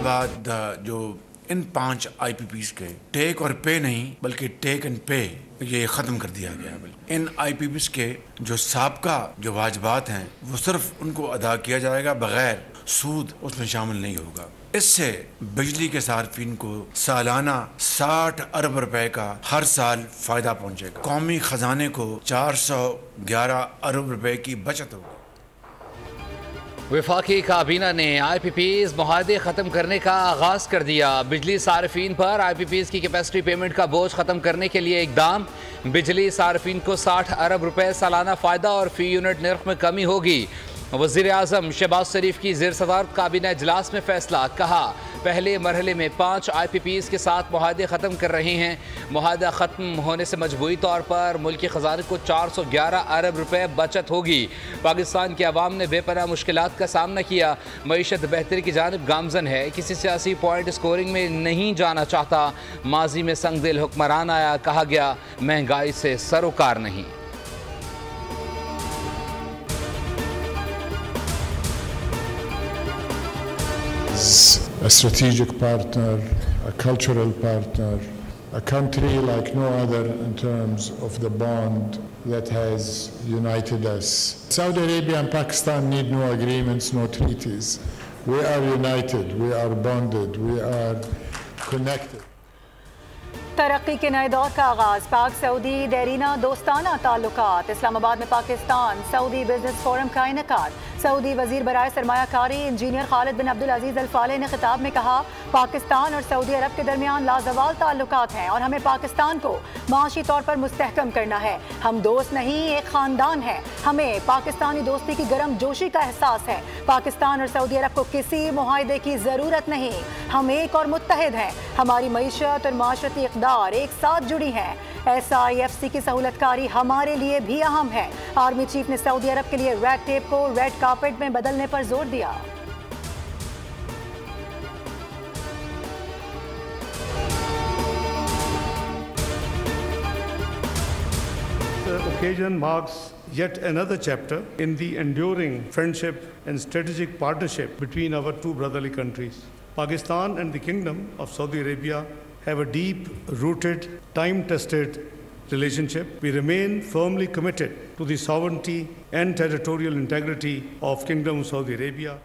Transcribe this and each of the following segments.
बाद जो इन 5 IPPs के टेक और पे नहीं बल्कि टेक एंड पे ये ख़त्म कर दिया गया है। इन IPPs के जो साबका जो वाजिबात हैं वो सिर्फ उनको अदा किया जाएगा, बगैर सूद उसमें शामिल नहीं होगा। इससे बिजली के सार्फिन को सालाना 60 अरब रुपए का हर साल फ़ायदा पहुँचेगा। कौमी ख़जाने को 411 अरब रुपए की बचत होगी। वफाकी काबीना ने IPPs मुआहदे ख़त्म करने का आगाज़ कर दिया। बिजली सार्फिन पर IPPs की कैपेसिटी पेमेंट का बोझ ख़त्म करने के लिए इक़दाम। बिजली सार्फिन को 60 अरब रुपए सालाना फ़ायदा और फ़ी यूनिट नर्ख में कमी होगी। वज़ीर आज़म शहबाज शरीफ की ज़ेर सदारत काबीना इजलास में फैसला। कहा, पहले मरहले में 5 IPPs के साथ मुआहदे ख़त्म कर रहे हैं। मुआहदा ख़त्म होने से मजबूरी तौर पर मुल्की ख़जाने को 411 अरब रुपए बचत होगी। पाकिस्तान के अवाम ने बेपनाह मुश्किलात का सामना किया। मईशत बेहतरी की जानिब गामजन है, किसी सियासी पॉइंट स्कोरिंग में नहीं जाना चाहता। माजी में संगदिल हुक्मरान आया, कहा गया महंगाई से सरोकार नहीं। A strategic partner, a cultural partner, a country like no other in terms of the bond that has united us. Saudi Arabia and Pakistan need no agreements, no treaties. We are united, we are bonded, we are connected. तरक्की के नए दौर का आगाज। पाक Saudi देरीना दोस्ताना ताल्लुकात। इस्लामाबाद में पाकिस्तान सऊदी बिजनेस फोरम का इनेकाद। सऊदी वजीर बराए सरमायाकारी इंजीनियर खालिद बिन अब्दुल अजीज अल फालेह ने खिताब में कहा, पाकिस्तान और सऊदी अरब के दरमियान लाजवाल ताल्लुकात हैं और हमें पाकिस्तान को माशी तौर पर मुस्तहकम करना है। हम दोस्त नहीं, एक खानदान है। हमें पाकिस्तानी दोस्ती की गर्म जोशी का एहसास है। पाकिस्तान और सऊदी अरब को किसी मुआहदे की ज़रूरत नहीं। हम एक और मुत्तहिद हैं। हमारी मईशत और माशरती इक़दार एक साथ जुड़ी हैं। SIFC की सहूलतकारी हमारे लिए भी अहम है। आर्मी चीफ ने सऊदी अरब के लिए रेड टेप को रेड कार्पेट में बदलने पर जोर दिया। The occasion marks yet another chapter in the enduring friendship and strategic partnership between our two brotherly countries. Pakistan and the Kingdom of Saudi Arabia have a deep-rooted, time-tested relationship. We remain firmly committed to the sovereignty and territorial integrity of Kingdom of Saudi Arabia.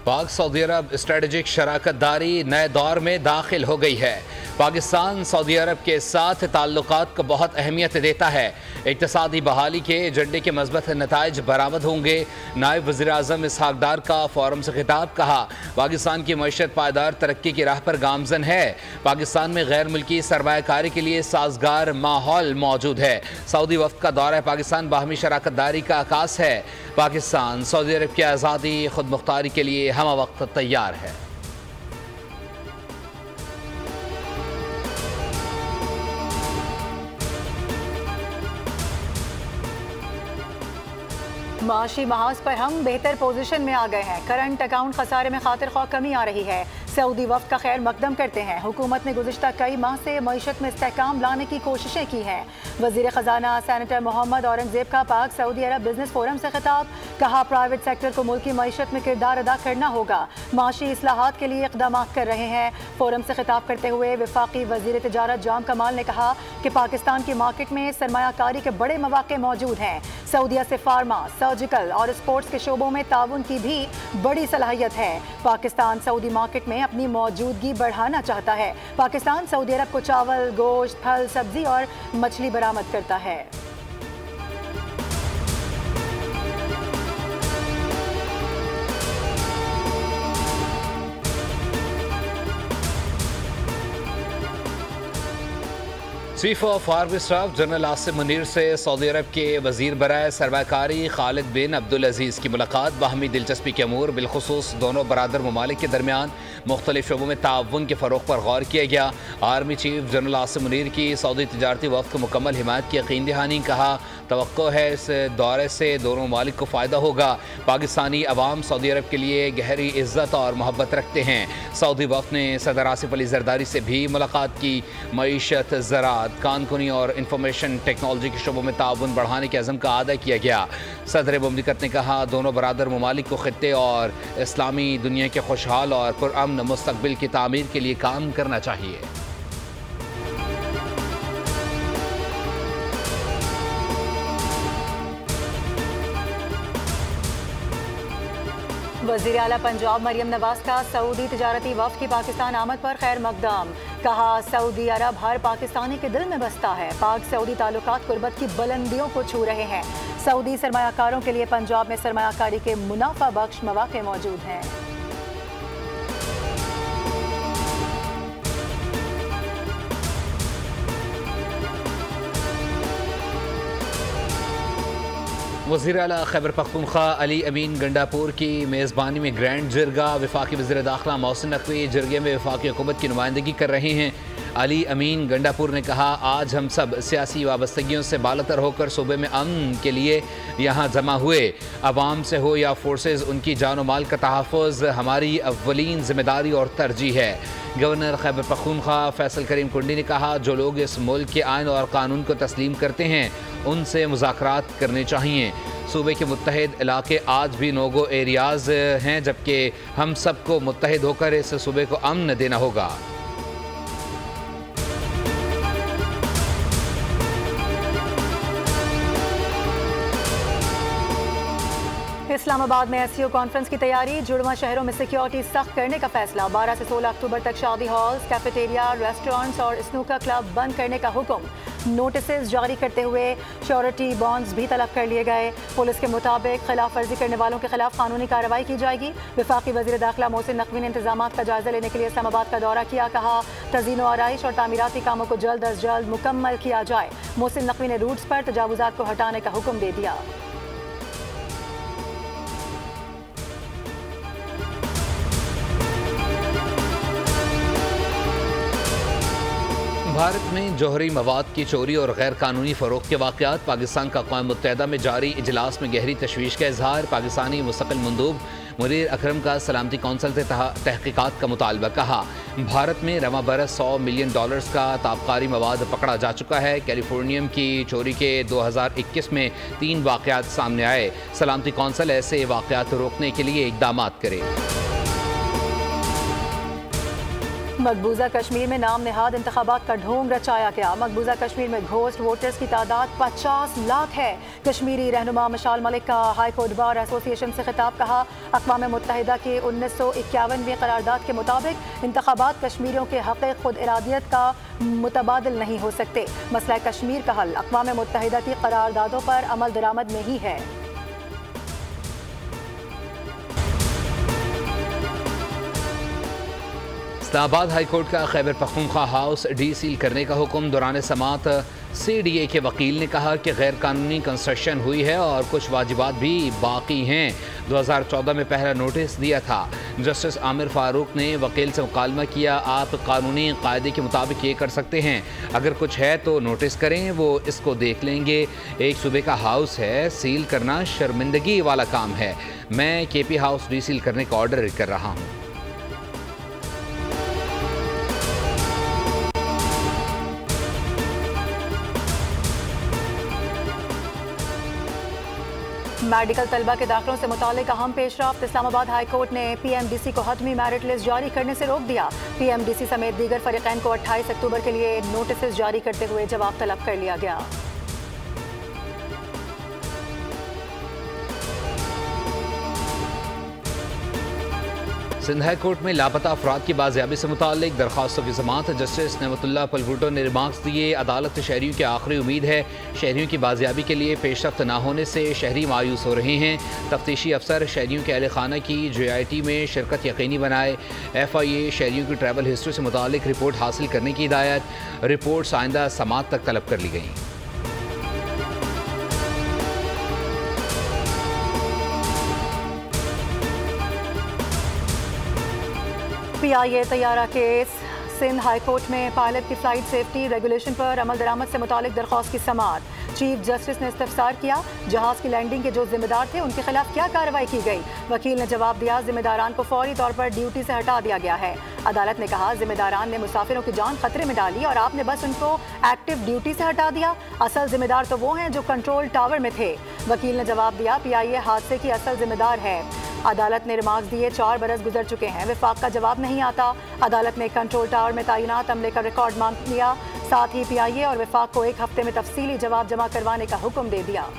पाक Saudi अरब strategic शराकत दारी नए दौर में दाखिल हो गई है। Pakistan Saudi अरब के साथ ताल्लुकात को बहुत अहमियत देता है। इक़्तिसादी बहाली के एजेंडे के मज़बूत नताइज बरामद होंगे। नायब वज़ीर आज़म इसहाक़ डार का फ़ोरम से खिताब। कहा, पाकिस्तान की मईशत पायदार तरक्की की राह पर गामजन है। पाकिस्तान में गैर मुल्की सरमायाकारी के लिए साजगार माहौल मौजूद है। सऊदी वफ़द का दौरा पाकिस्तान बाहमी शराकत दारी का आकाश है। पाकिस्तान सऊदी अरब की आज़ादी खुद मुख्तारी के लिए हम वक्त तैयार है। माशी महाज पर हम बेहतर पोजीशन में आ गए हैं। करंट अकाउंट खसारे में खातिर खौफ कमी आ रही है। सऊदी वफ़द का खैर मकदम करते हैं। हुकूमत ने गुज़िश्ता कई माह से मईशत में इस्तेहकाम लाने की कोशिशें की हैं। वज़ीर ख़जाना सेनेटर मोहम्मद औरंगज़ेब का पाक सऊदी अरब बिजनेस फोरम से खिताब। कहा, प्राइवेट सेक्टर को मुल्की मईशत में किरदार अदा करना होगा। माशी इस्लाहात के लिए इक़दाम कर रहे हैं। फोरम से खिताब करते हुए वफाकी वज़ीर तिजारत जाम कमाल ने कहा कि पाकिस्तान की मार्केट में सरमायाकारी के बड़े मौक़े मौजूद हैं। सऊदीया से फार्मा, सर्जिकल और स्पोर्ट्स के शोबों में ताउन की भी बड़ी सलाहियत है। पाकिस्तान सऊदी मार्केट में अपनी मौजूदगी बढ़ाना चाहता है। पाकिस्तान सऊदी अरब को चावल, गोश्त, फल, सब्जी और मछली बरामद करता है। Chief of army staff general Asim Munir से सऊदी अरब के वजीर बराए सरमायाकारी खालिद बिन अब्दुल अजीज़ की मुलाकात। बाहमी दिलचस्पी के अमूर बिलखुसूस दोनों बरादर ममालिक के दरमियान मुख्तलिफ शोबों में ताउन के फ़रोग़ पर गौर किया गया। Army chief general Asim Munir की सऊदी तिजारती वफ़द को मुकम्मल हिमायत की यकीन दहानी। कहा, तवक्को है इस दौरे से दोनों ममालिक को फ़ायदा होगा। पाकिस्तानी अवाम सऊदी अरब के लिए गहरी इज़्ज़त और मोहब्बत रखते हैं। सऊदी वफ़द ने सदर आसिफ अली जरदारी से भी मुलाकात की। मईशत, ज़राअत, बाद कानूनी और इंफॉर्मेशन टेक्नोलॉजी के शोबों में ताउन बढ़ाने के अज़म का अदा किया गया। सदर मुमलिकत ने कहा, दोनों बरादर ममालिक को खित्ते और इस्लामी दुनिया के खुशहाल और पुरअमन मुस्तकबिल की तामीर के लिए काम करना चाहिए। वज़ीर आला पंजाब मरियम नवाज का सऊदी तिजारती वफ़द की पाकिस्तान आमद पर खैर मकदम। कहा, सऊदी अरब हर पाकिस्तानी के दिल में बसता है। पाक सऊदी ताल्लुकात कुर्बत की बुलंदियों को छू रहे हैं। सऊदी सरमायाकारों के लिए पंजाब में सरमायाकारी के मुनाफा बख्श मौके मौजूद हैं। वज़ीर आला खैबर पख्तूनख्वा अली अमीन गंडापुर की मेज़बानी में ग्रैंड जिरगा, वफाकी वज़ीर दाखिला मोहसिन नकवी जिरगे में वफाकी हुकूमत की नुमाइंदगी कर रहे हैं। अली अमीन गंडापुर ने कहा, आज हम सब सियासी वाबस्तगियों से बालतर होकर सूबे में अमन के लिए यहाँ जमा हुए। अवाम से हो या फोर्सेज, उनकी जान माल का तहफ़्फ़ुज़ हमारी अव्वलीन जिम्मेदारी और तरजीह है। गवर्नर खैबर पख्तूनख्वा फैसल करीम कुंडी ने कहा, जो लोग इस मुल्क के आइन और कानून को तस्लीम करते हैं उनसे मुज़ाकरात करने चाहिए। सूबे के मुत्तहिद इलाके आज भी नोगो एरियाज़ हैं, जबकि हम सबको मुत्तहिद होकर इस सूबे को अमन देना होगा। इस्लामाबाद में एससीओ कॉन्फ्रेंस की तैयारी, जुड़वा शहरों में सिक्योरिटी सख्त करने का फैसला। 12 से 16 अक्टूबर तक शादी हॉल्स, कैफेटेरिया, रेस्टोरेंट्स और स्नूकर क्लब बंद करने का हुक्म। नोटिस जारी करते हुए श्योरिटी बॉन्ड्स भी तलब कर लिए गए। पुलिस के मुताबिक खिलाफ वर्जी करने वालों के खिलाफ कानूनी कार्रवाई की जाएगी। वफाकी वज़ीर दाखिला मोहसिन नकवी ने इंतजामात का जायजा लेने के लिए इस्लामाबाद का दौरा किया। कहा, तज़ीन व आराइश और तामीराती कामों को जल्द अज जल्द मुकम्मल किया जाए। मोहसिन नकवी ने रूट्स पर तजावुजात को हटाने का हुक्म दे दिया। भारत में जौहरी मवाद की चोरी और गैर कानूनी फ़रोख्त के वाक़यात। पाकिस्तान का अक़वाम मुत्तहिदा में जारी इजलास में गहरी तशवीश का इजहार। पाकिस्तानी मुस्तक़िल मंदूब मुनीर अकरम का सलामती कौंसिल से तहक़ीक़ात का मुतालबा। कहा, भारत में रवा बरस $100 मिलियन का ताबकारी मवाद पकड़ा जा चुका है। कैलिफोर्नियम की चोरी के 2021 में 3 वाक़यात सामने आए। सलामती कौंसिल ऐसे वाक़यात रोकने के लिए इक़दामात करे। मकबूजा कश्मीर में नाम नेहाद इंतखाबात का ढोंग रचाया गया। मकबूजा कश्मीर में घोस्ट वोटर्स की तादाद 50 लाख है। कश्मीरी रहनुमा मशाल मलिक का हाई कोर्ट बार एसोसिएशन से खिताब। कहा, अक़वाम मुत्तहिदा की 1951वीं करारदाद के मुताबिक इंतखाबात कश्मीरियों के हक़ खुद इरादियत का मुतबादिल नहीं हो सकते। मसला कश्मीर का हल अक़वाम मुत्तहिदा की करारदादों पर अमल दरामद में ही है। इस्लामाबाद हाई कोर्ट का Khyber Pakhtunkhwa house D seal करने का हुक्म। दौरान समात CDA के वकील ने कहा कि गैर कानूनी कंस्ट्रक्शन हुई है और कुछ वाजिबात भी बाकी हैं। 2014 में पहला नोटिस दिया था। जस्टिस आमिर फारूक ने वकील से मुकालमा किया, आप कानूनी कायदे के मुताबिक ये कर सकते हैं, अगर कुछ है तो नोटिस करें, वो इसको देख लेंगे। एक सूबे का हाउस है, सील करना शर्मिंदगी वाला काम है। मैं KP हाउस डी सील करने का ऑर्डर कर रहा हूँ। मेडिकल तलबा के दाखिलों से मुतालिक अहम पेशरफ्त। इस्लामाबाद हाई कोर्ट ने PMDC को हतमी मेरिट लिस्ट जारी करने से रोक दिया। PMDC समेत दीगर फरीकैन को 28 अक्टूबर के लिए नोटिस जारी करते हुए जवाब तलब कर लिया गया। सिंध हाई कोर्ट में लापता अफराद की बाजियाबी से मुताल्लिक दरख्वास्तों की समाअत। जस्टिस नेमतुल्लाह पलवुटो ने रिमार्क्स दिए, अदालत शहरियों की आखिरी उम्मीद है। शहरियों की बाजियाबी के लिए पेशरफ्त न होने से शहरी मायूस हो रहे हैं। तफ्तीशी अफसर शहरियों के अहल खाना की JIT में शिरकत यकीनी बनाए। FIA शहरियों की ट्रैवल हिस्ट्री से मुताल्लिक रिपोर्ट हासिल करने की हिदायत। रिपोर्ट्स आइंदा समाअत तक तलब कर ली गई। PIA तैयारा केस। सिंध हाई कोर्ट में पायलट की फ्लाइट सेफ्टी रेगुलेशन पर अमल दरामद से मुतालिक दरख्वास्त की समाअत। चीफ जस्टिस ने इस्तफसार किया, जहाज की लैंडिंग के जो जिम्मेदार थे उनके खिलाफ क्या कार्रवाई की गई। वकील ने जवाब दिया, जिम्मेदारान को फौरी तौर पर ड्यूटी से हटा दिया गया है। अदालत ने कहा जिम्मेदारान ने मुसाफिरों की जान खतरे में डाली और आपने बस उनको एक्टिव ड्यूटी से हटा दिया। असल जिम्मेदार तो वो हैं जो कंट्रोल टावर में थे। वकील ने जवाब दिया PIA हादसे की असल जिम्मेदार है। अदालत ने रिमार्क्स दिए 4 बरस गुजर चुके हैं, विफाक का जवाब नहीं आता। अदालत ने कंट्रोल टावर में तैनात अमले का रिकॉर्ड मांग लिया। साथ ही PIA और विफाक को 1 हफ्ते में तफसीली जवाब जमा करवाने का हुक्म दे दिया।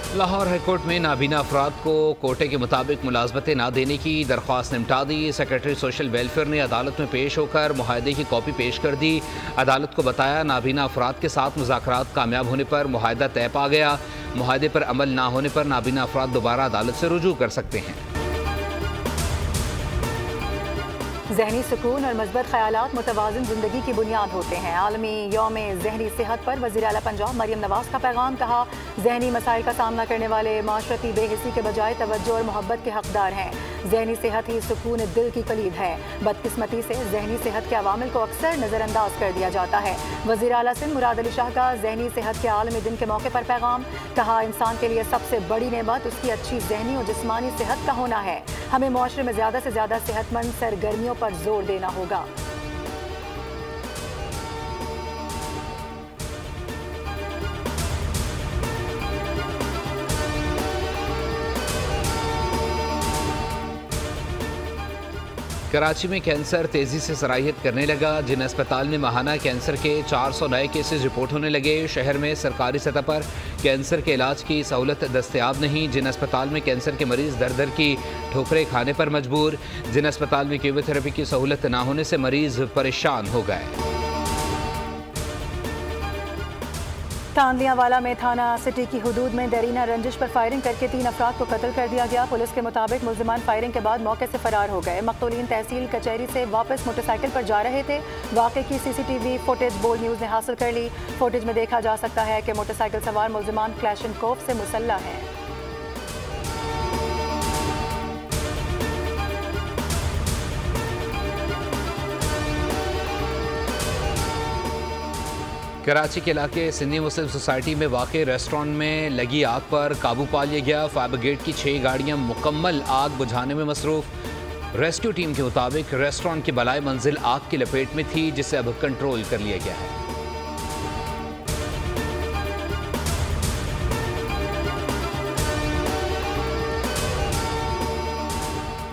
लाहौर हाईकोर्ट में नाबीना अफराद को कोटे के मुताबिक मुलाजमतें ना देने की दरख्वास्त निपटा दी। सेक्रेटरी सोशल वेलफेयर ने अदालत में पेश होकर मुआहदे की कॉपी पेश कर दी। अदालत को बताया नाबीना अफराद के साथ मुज़ाकरात कामयाब होने पर मुआहदा तय पा गया। मुआहदे पर अमल ना होने पर नाबीना अफराद दोबारा अदालत से रुजू कर सकते हैं। ज़हनी सुकून और मस्बत ख़यालात मुतवाज़िन ज़िंदगी की बुनियाद होते हैं। आलमी यौम ज़हनी सेहत पर वज़ीर आला पंजाब मरियम नवाज़ का पैगाम। कहा ज़हनी मसाइल का सामना करने वाले माशरती बेहिसी के बजाय तवज्जो और मोहब्बत के हकदार हैं। ज़हनी सेहत ही सुकून दिल की कलीद है। बदकिस्मती से ज़हनी सेहत के अवामिल को अक्सर नज़रअंदाज कर दिया जाता है। वज़ीर आला सिंध मुराद अली शाह का ज़हनी सेहत के आलमी दिन के मौके पर पैगाम। कहा इंसान के लिए सबसे बड़ी नेमत उसकी अच्छी ज़हनी और जिस्मानी सेहत का होना है। हमें मुआशरे में ज़्यादा से ज़्यादा सेहतमंद सरगर्मियों पर जोर देना होगा। कराची में कैंसर तेजी से सराहियत करने लगा। जिन अस्पताल में माहाना कैंसर के 400 नए केसेस रिपोर्ट होने लगे। शहर में सरकारी सतह पर कैंसर के इलाज की सहूलत दस्तयाब नहीं। जिन अस्पताल में कैंसर के मरीज दर दर की ठोकरें खाने पर मजबूर। जिन अस्पताल में कीमोथेरेपी की सहूलत ना होने से मरीज परेशान हो गए। तांदियावाला में थाना सिटी की हुदूद में दरीना रंजिश पर फायरिंग करके 3 अफराद को कत्ल कर दिया गया। पुलिस के मुताबिक मुल्जिमान फायरिंग के बाद मौके से फरार हो गए। मकतूलीन तहसील कचहरी से वापस मोटरसाइकिल पर जा रहे थे। वाक़े की CCTV फुटेज बोल न्यूज़ ने हासिल कर ली। फुटेज में देखा जा सकता है कि मोटरसाइकिल सवार मुल्जिमान क्लैशनकोफ से मुसल्लह हैं। कराची के इलाके सिंधी मुस्लिम सोसाइटी में वाक़े रेस्टोरेंट में लगी आग पर काबू पा लिया गया। फायर ब्रिगेड की 6 गाड़ियां मुकम्मल आग बुझाने में मसरूफ। रेस्क्यू टीम के मुताबिक रेस्टोरेंट की बलाई मंजिल आग की लपेट में थी, जिसे अब कंट्रोल कर लिया गया है।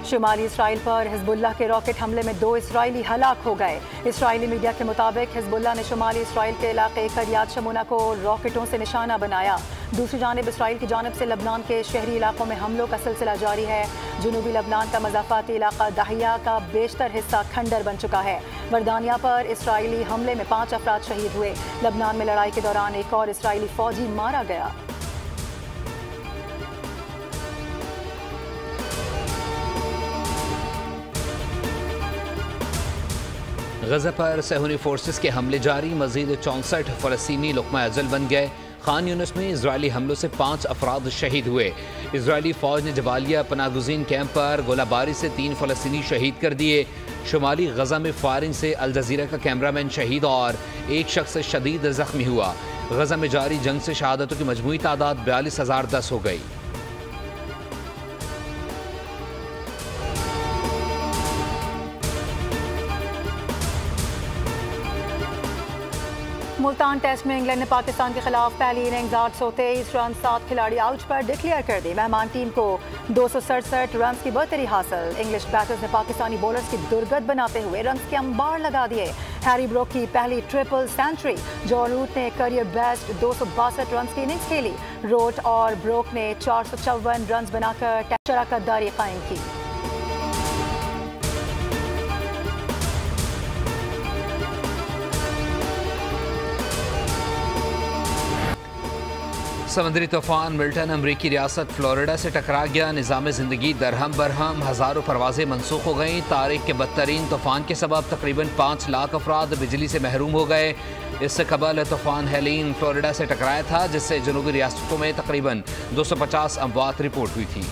शुमाली इसराइल पर हिजबुल्लाह के रॉकेट हमले में 2 इसराइली हलाक हो गए। इसराइली मीडिया के मुताबिक हिजबुल्लाह ने शुमाली इसराइल के इलाके करियात शमूना को रॉकेटों से निशाना बनाया। दूसरी जानिब इसराइल की जानिब से लबनान के शहरी इलाकों में हमलों का सिलसिला जारी है। जनूबी लबनान का मज़ाफ़ाती इलाका दाहिया का बेशतर हिस्सा खंडर बन चुका है। वर्दानिया पर इसराइली हमले में 5 अफराद शहीद हुए। लबनान में लड़ाई के दौरान एक और इसराइली फौजी मारा गया। गज़ा पर सहूनी फोर्सेस के हमले जारी। मज़ीद 64 फ़लस्तीनी लुक़मा अज़ल बन गए। खान यूनिस में इजरायली हमलों से 5 अफराद शहीद हुए। इजरायली फ़ौज ने जबालिया पनागुज़ीन कैंप पर गोलाबारी से 3 फ़लस्तीनी शहीद कर दिए। शुमाली गज़ा में फायरिंग से अल जज़ीरा का कैमरामैन शहीद और एक शख्स शदीद ज़ख्मी हुआ। गज़ा में जारी जंग से शहादतों की मजमूई तादाद 42,010 हो गई। मुल्तान टेस्ट में इंग्लैंड ने पाकिस्तान के खिलाफ पहली इनिंग्स 823 रन 7 खिलाड़ी आउट पर डिक्लेयर कर दी। मेहमान टीम को 267 रन की बढ़तरी हासिल। इंग्लिश बैटर्स ने पाकिस्तानी बॉलर्स की दुर्गत बनाते हुए रन के अंबार लगा दिए। हैरी ब्रोक की पहली ट्रिपल सेंचुरी। जॉ रूट ने करियर बेस्ट 262 रन की इनिंग्स खेली। रोट और ब्रोक ने 454 रन बनाकर शराकतदारी कायम की। समुद्री तूफान मिल्टन अमरीकी रियासत फ्लोरिडा से टकरा गया। निज़ाम ज़िंदगी दरहम बरहम, हज़ारों परवाज़ें मनसूख हो गईं। तारीख के बदतरीन तूफान के सबब तकरीबन 5 लाख अफराद बिजली से महरूम हो गए। इससे कबल तूफान हेलीन फ्लोरिडा से टकराया था, जिससे जनूबी रियासतों में तकरीबन 250 अमवात रिपोर्ट हुई थी।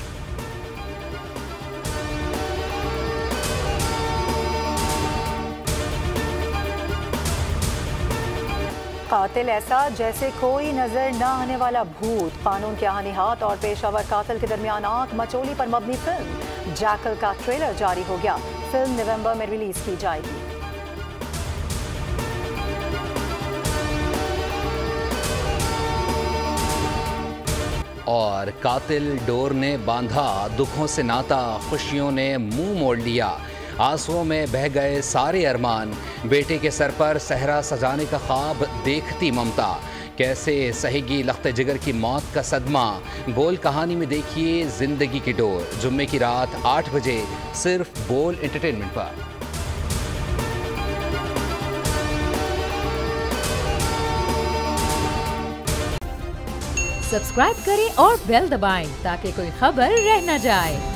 कातिल ऐसा जैसे कोई नजर न आने वाला भूत। कानून के हानिहात और पेशावर कातिल के दरमियान आंख मचोली पर मबनी फिल्म जैकल का ट्रेलर जारी हो गया। फिल्म नवंबर में रिलीज की जाएगी। और कातिल डोर ने बांधा दुखों से नाता, खुशियों ने मुंह मोड़ लिया। आंसुओं में बह गए सारे अरमान, बेटे के सर पर सहरा सजाने का ख्वाब देखती ममता। कैसे सहेगी लख्ते जिगर की मौत का सदमा, बोल कहानी में देखिए जिंदगी की डोर। जुम्मे की रात 8 बजे सिर्फ बोल एंटरटेनमेंट पर। सब्सक्राइब करें और बेल दबाएं ताकि कोई खबर रह न जाए।